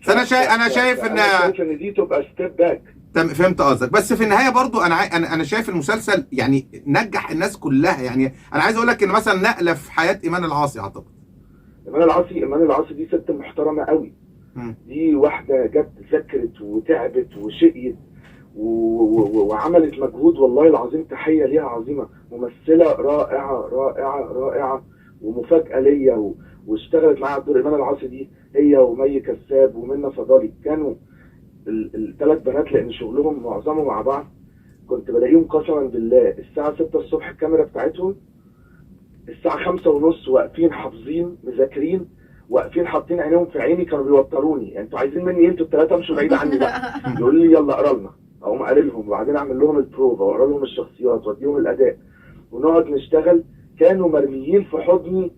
فانا شايف ان دي تبقى ستيب باك. فهمت قصدك، بس في النهايه برضو انا شايف المسلسل يعني نجح الناس كلها. يعني انا عايز اقول لك ان مثلا نقله في حياه ايمان العاصي اعتقد. ايمان العاصي دي ست محترمه قوي. دي واحده جت ذاكرت وتعبت وشقيت وعملت مجهود، والله العظيم تحيه ليها عظيمه. ممثله رائعه رائعه رائعه ومفاجاه ليا. واشتغلت معاها دور ايمان العاصي دي هي ومي كساب ومنى فضالي. كانوا الثلاث بنات لان شغلهم معظمه مع بعض. كنت بلاقيهم قسما بالله الساعه 6 الصبح الكاميرا بتاعتهم، الساعه 5 ونص واقفين حافظين مذاكرين، واقفين حاطين عينيهم في عيني. كانوا بيوتروني، انتوا عايزين مني انتوا الثلاثه امشوا بعيد عني بقى. يقول لي يلا اقرا لنا، اقوم قاري لهم وبعدين اعمل لهم البروفا واقرا لهم الشخصيات واديهم الاداء ونقعد نشتغل. كانوا مرميين في حضني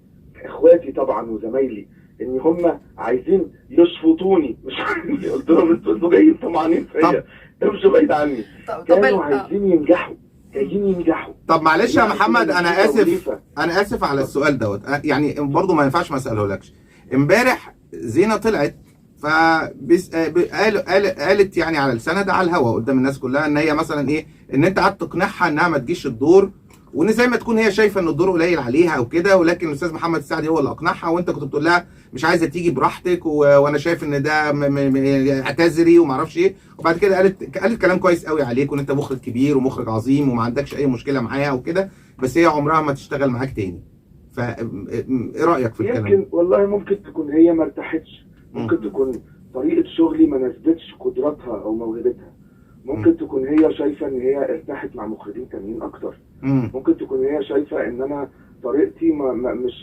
اخواتي طبعا وزمايلي، ان هم عايزين يشفطوني. مش قلت لهم انتوا جايين طمعانين فيا، امشوا بعيد عني. كانوا عايزين ينجحوا، جايين ينجحوا. طب معلش يا محمد، انا اسف على السؤال دوت، يعني برضو ما ينفعش ما اسالهولكش. امبارح زينه طلعت قالت يعني على لسانها ده على الهوا قدام الناس كلها ان هي مثلا ايه، ان انت قعدت تقنعها انها ما تجيش الدور، وان زي ما تكون هي شايفه ان الدور قليل عليها او كده، ولكن الاستاذ محمد السعدي هو اللي اقنعها، وانت كنت بتقول لها مش عايزه تيجي براحتك وانا شايف ان ده اعتذري وما اعرفش ايه. وبعد كده قالت كلام كويس قوي عليك، وان انت مخرج كبير ومخرج عظيم وما عندكش اي مشكله معاها وكده، بس هي عمرها ما تشتغل معاك تاني. ايه رايك في الكلام؟ يمكن والله ممكن تكون هي ما ارتاحتش، ممكن تكون طريقه شغلي ما ناسبتش قدراتها او موهبتها، ممكن تكون هي شايفه ان هي ارتاحت مع مخرجين تانيين اكتر، ممكن تكون هي شايفه ان انا طريقتي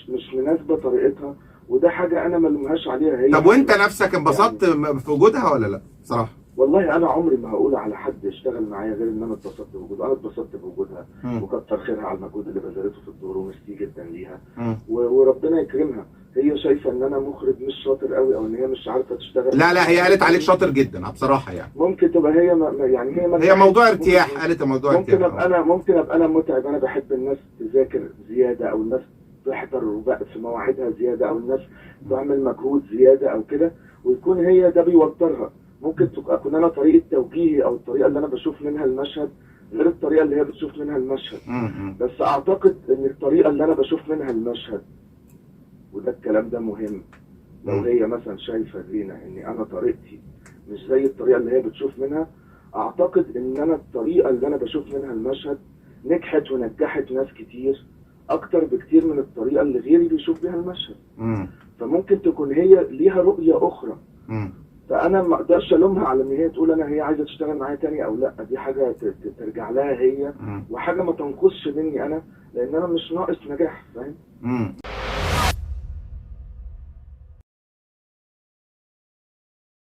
مش مناسبه طريقتها، وده حاجه انا ما لومهاش عليها هي. طب وانت نفسك انبسطت يعني في وجودها ولا لا؟ صراحه والله انا عمري ما هقول على حد اشتغل معايا غير ان انا اتبسطت بوجودها. انا اتبسطت بوجودها وكتر خيرها على المجهود اللي بذلته في الدور، وميرسي جدا ليها وربنا يكرمها. هي شايفه ان انا مخرج مش شاطر قوي او ان هي مش عارفه تشتغل. لا هي قالت عليك شاطر جدا بصراحه. يعني ممكن تبقى هي يعني هي موضوع ارتياح. قالت موضوع ارتياح. ممكن ابقى انا متعب. انا بحب الناس تذاكر زياده، او الناس تحضر في مواعيدها زياده، او الناس تعمل مجهود زياده او كده، ويكون هي ده بيوترها. ممكن اكون انا طريقه توجيهي او الطريقه اللي انا بشوف منها المشهد غير الطريقه اللي هي بتشوف منها المشهد. بس اعتقد ان الطريقه اللي انا بشوف منها المشهد، وده الكلام ده مهم، لو هي مثلا شايفه زينه ان انا طريقتي مش زي الطريقه اللي هي بتشوف منها، اعتقد ان انا الطريقه اللي انا بشوف منها المشهد نجحت ونجحت ناس كتير اكتر بكتير من الطريقه اللي غيري بيشوف بيها المشهد. فممكن تكون هي ليها رؤيه اخرى. فانا ما اقدرش الومها على ان هي تقول هي عايزه تشتغل معايا تاني او لا. دي حاجه ترجع لها هي، وحاجه ما تنقصش مني انا، لان انا مش ناقص نجاح، فاهم؟